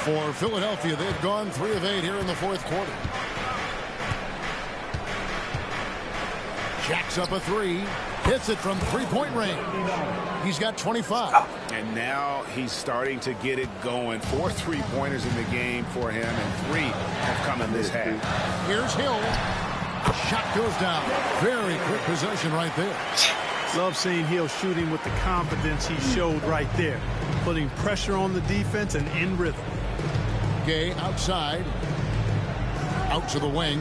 For Philadelphia, they've gone 3 of 8 here in the fourth quarter. Jacks up a three. Hits it from three-point range. He's got 25. And now he's starting to get it going. 4 3-pointers in the game for him, and 3 have come in this half. Here's Hill. Shot goes down. Very quick possession right there. Love seeing Hill shooting with the confidence he showed right there. Putting pressure on the defense and in rhythm. Gay outside. Out to the wing.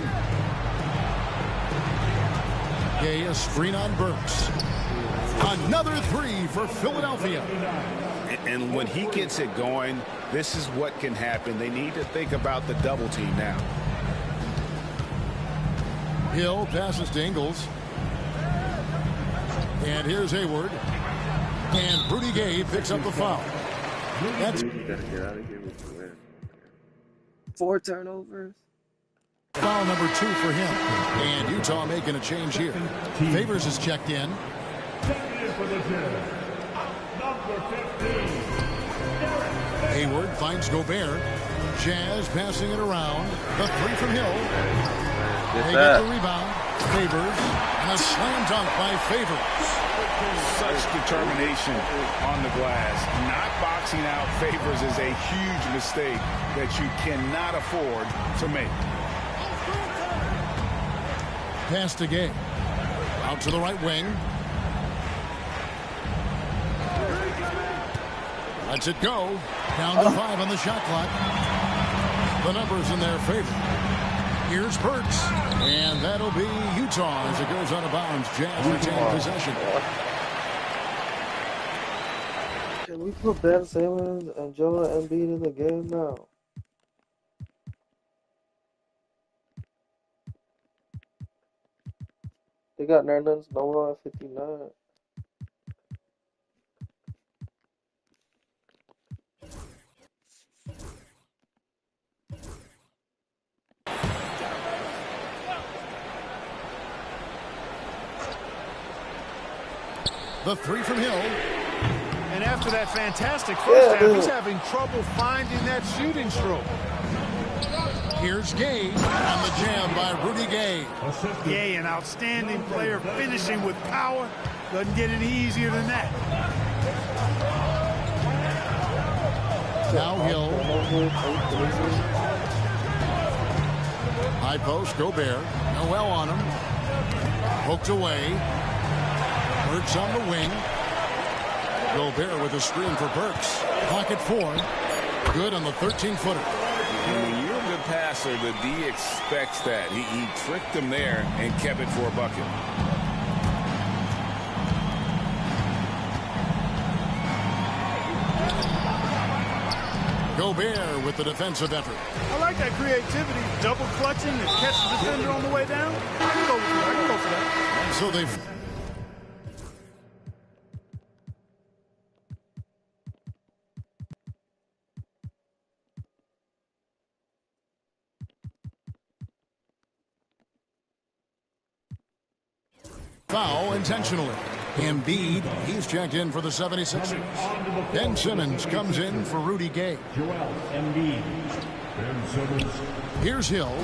Gay a screen on Burks. Another three for Philadelphia. And when he gets it going, this is what can happen. They need to think about the double team now. Hill passes to Ingles. And here's Hayward. And Rudy Gay picks up the foul. That's You gotta get out of here with the win. 4 turnovers. foul number 2 for him. And Utah making a change here. Favors is checked in. Hayward finds Gobert. Jazz passing it around. The three from Hill. They get the rebound. Favors. And a slam dunk by Favors. Such determination on the glass. Not boxing out Favors is a huge mistake that you cannot afford to make. Pass to Gay. Out to the right wing. Lets it go. Down to 5 on the shot clock. The numbers in their favor. Here's Burks. And that'll be Utah as it goes out of bounds. Jazz retain possession. Can we put Ben Simmons and Joel Embiid in the game now? They got Nerlens Noah at 59. The three from Hill. And after that fantastic first half, he's having trouble finding that shooting stroke. Here's Gay on the jam by Rudy Gay. Gay, an outstanding player, finishing with power. Doesn't get any easier than that. Now Hill. High post, Gobert. Noel on him. Poked away. Burks on the wing. Gobert with a screen for Burks. Pocket 4. Good on the 13-footer. When you're a good passer, the D expects that. He tricked him there and kept it for a bucket. Gobert with the defensive effort. I like that creativity. Double clutching and catch the defender on the way down. I can go for that. So they've... foul intentionally. Embiid, he's checked in for the 76ers. Ben Simmons comes in for Rudy Gay. Joel Embiid. Ben Simmons. Here's Hill.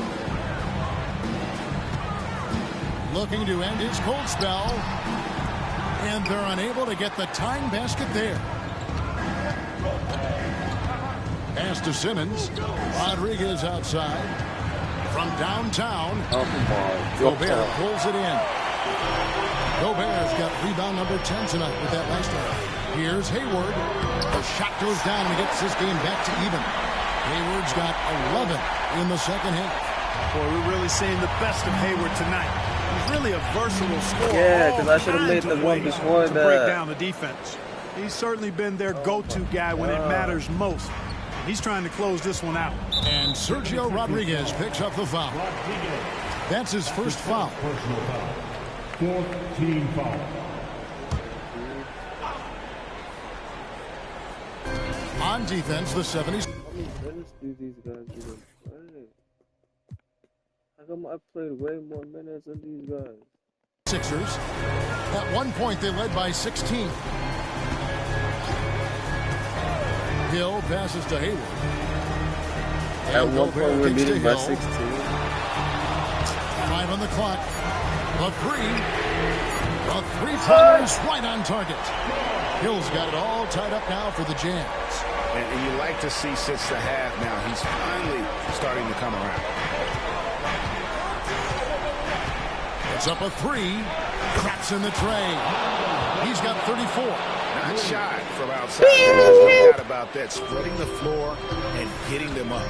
Looking to end his cold spell. And they're unable to get the tying basket there. Pass to Simmons. Rodriguez outside. From downtown. Gobert pulls it in. Gobert's got rebound number 10 tonight with that last one. Here's Hayward. The shot goes down and he gets this game back to even. Hayward's got 11 in the second half. Boy, we're really seeing the best of Hayward tonight. He's really a versatile scorer. Yeah, because I should have made the one before to break down the defense. He's certainly been their go-to guy when it matters most. He's trying to close this one out. And Sergio Rodriguez picks up the foul. That's his first foul. Personal foul. 4th team foul. On defense, the 70s. How many minutes do these guys even play? How come I played way more minutes than these guys? Sixers. At one point, they led by 16. Hill passes to Hayward. At one point, we're leading by 16. 5 on the clock. The three. The three-pointer's right on target. Hill's got it all tied up now for the Jazz. And you like to see since the half now, he's finally starting to come around. It's up a three. Cracks in the tray. He's got 34. Not shy from outside. There's no doubt about that. Spreading the floor and getting them up.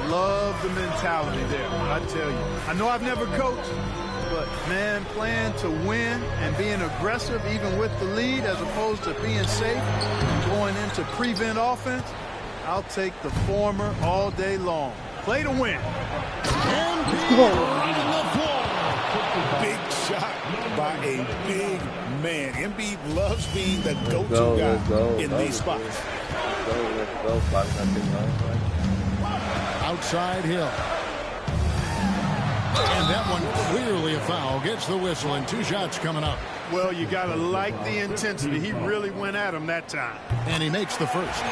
Love the mentality there, I tell you. I know I've never coached, but, man, playing to win and being aggressive even with the lead as opposed to being safe and going into prevent offense, I'll take the former all day long. Play to win. Big shot by a big man. Embiid loves being the go-to guy in these spots. Let's go. 5-0. Outside Hill. And that one clearly a foul. Gets the whistle and 2 shots coming up. Well, you got to like the intensity. He really went at him that time. And he makes the first.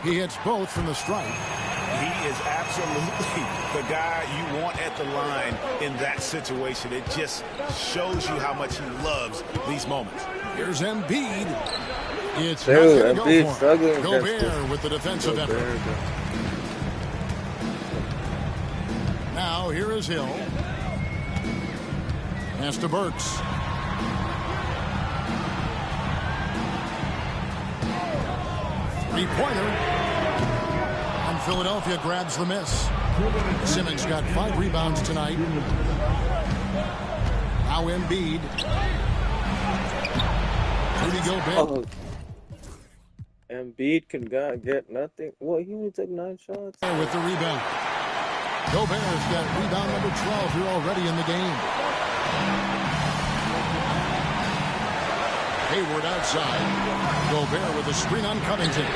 He hits both from the stripe. He is absolutely the guy you want at the line in that situation. It just shows you how much he loves these moments. Here's Embiid. It's Embiid struggling. Gobert with the defensive effort. Now here is Hill. Pass to Burks. Three-pointer. And Philadelphia grabs the miss. Simmons got 5 rebounds tonight. Now Embiid. Rudy Gobert. Embiid can get nothing. Well, he only took 9 shots. With the rebound. Gobert's got rebound number 12 here already in the game. Hayward outside. Gobert with a screen on Covington.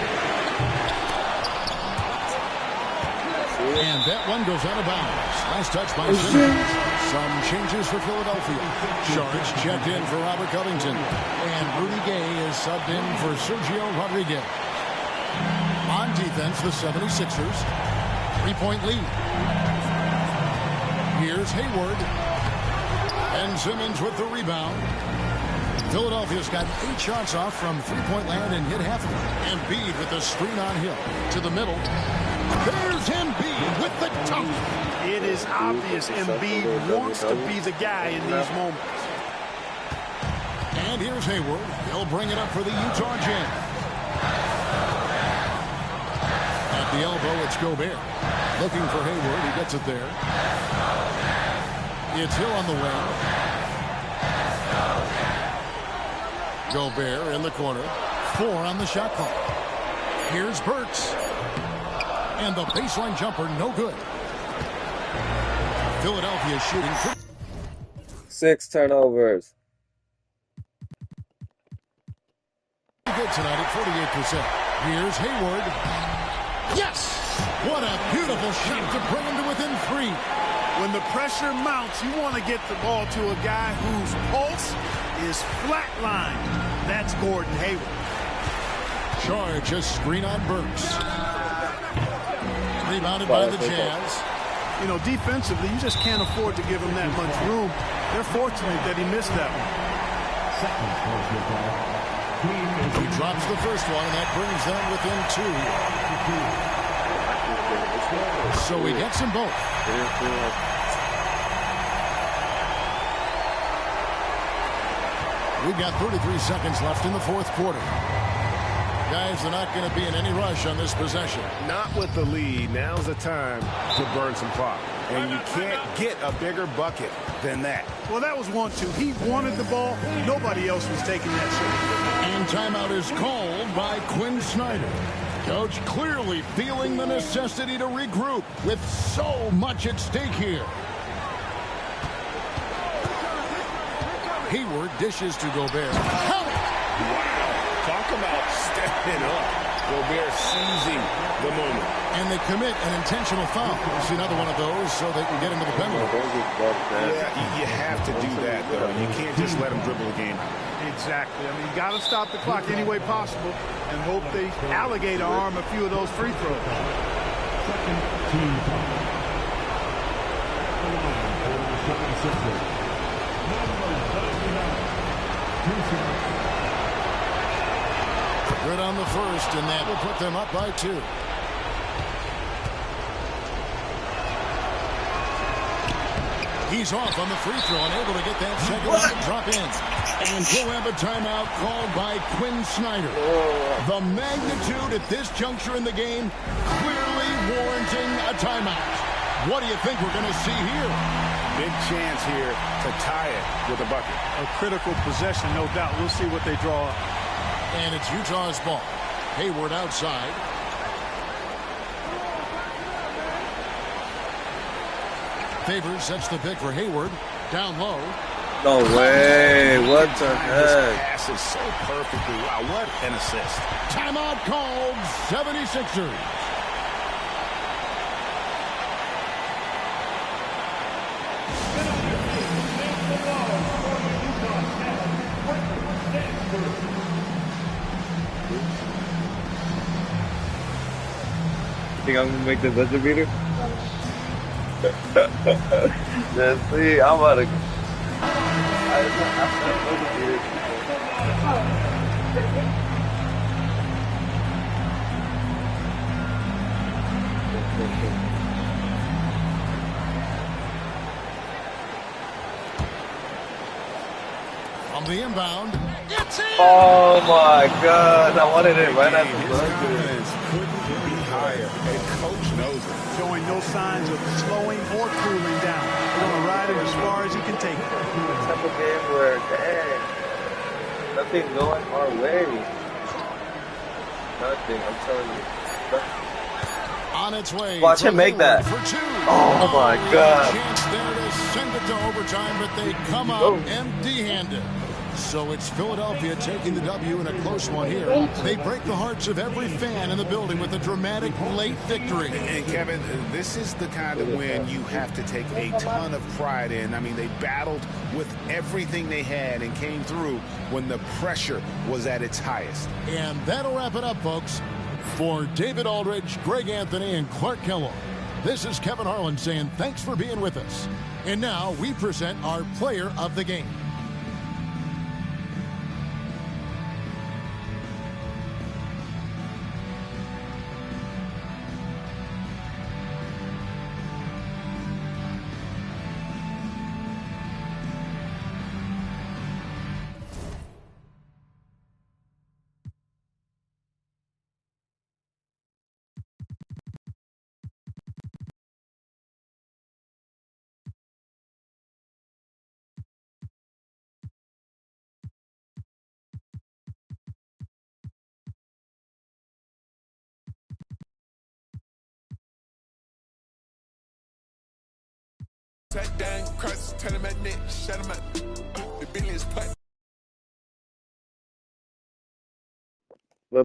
And that one goes out of bounds. Last touch by Simmons. Some changes for Philadelphia. Sharks checked in for Robert Covington. And Rudy Gay is subbed in for Sergio Rodriguez. On defense, the 76ers. 3-point lead. Here's Hayward. And Simmons with the rebound. Philadelphia's got 8 shots off from 3-point land and hit half of them. Embiid with the screen on Hill. To the middle. There's Embiid with the dunk. It is obvious Embiid wants to be the guy in these moments. And here's Hayward. He'll bring it up for the Utah Jazz. At the elbow, it's Gobert. Looking for Hayward. He gets it there. It's Hill on the wing. Gobert in the corner. 4 on the shot clock. Here's Burks. And the baseline jumper, no good. Philadelphia shooting. 6 turnovers. Good tonight at 48%. Here's Hayward. Yes! What a beautiful shot to bring him to within 3. When the pressure mounts, you want to get the ball to a guy whose pulse is flatlined. That's Gordon Hayward. Charge a screen on Burks. Rebounded by the Jazz. You know, defensively, you just can't afford to give him that much room. They're fortunate that he missed that one. He drops the first one, and that brings them within 2. So he gets them both. We've got 33 seconds left in the 4th quarter. Guys, they're not going to be in any rush on this possession. Not with the lead. Now's the time to burn some clock. And you can't get a bigger bucket than that. Well, that was 1-2. He wanted the ball. Nobody else was taking that shot. And timeout is called by Quinn Snyder. Coach clearly feeling the necessity to regroup with so much at stake here. Hayward dishes to Gobert. Wow. Talk about stepping up. Gobert seizing the moment. And they commit an intentional foul. We'll see another one of those so they can get into the penalty. Yeah, you have to do that, though. You can't just let him dribble the game. Exactly. I mean, you got to stop the clock any way possible and hope they alligator arm a few of those free throws. Second team foul. Number 76ers. Good on the first, and that will put them up by 2. He's off on the free throw and able to get that second one to drop in. And we'll have a timeout called by Quinn Snyder. The magnitude at this juncture in the game clearly warranting a timeout. What do you think we're going to see here? Big chance here to tie it with a bucket. A critical possession, no doubt. We'll see what they draw up. And it's Utah's ball. Hayward outside. Favors sets the pick for Hayward. Down low. No way. What the This heck? passes so perfectly. Wow, what an assist. Timeout called. 76ers. Think I'm gonna make the buzzer beater? Let's see. I'm about to. From the inbound. It's in! Oh my God! I wanted it right at the His buzzer. confidence couldn't be higher, and coach knows it. Showing no signs of slowing or cooling down. Going to ride it as far as he can take it. The type of game where, dang, nothing going our way. Nothing. I'm telling you. On its way. Watch him make that. For 2. Oh my God. Chance there to send it to overtime, but they come up empty-handed. So it's Philadelphia taking the W in a close one here. They break the hearts of every fan in the building with a dramatic late victory. And Kevin, this is the kind of win you have to take a ton of pride in. I mean, they battled with everything they had and came through when the pressure was at its highest. And that'll wrap it up, folks. For David Aldridge, Greg Anthony, and Clark Kellogg, this is Kevin Harlan saying thanks for being with us. And now we present our player of the game. Touchdown, cross, turn him at net, shut him up. The billions put.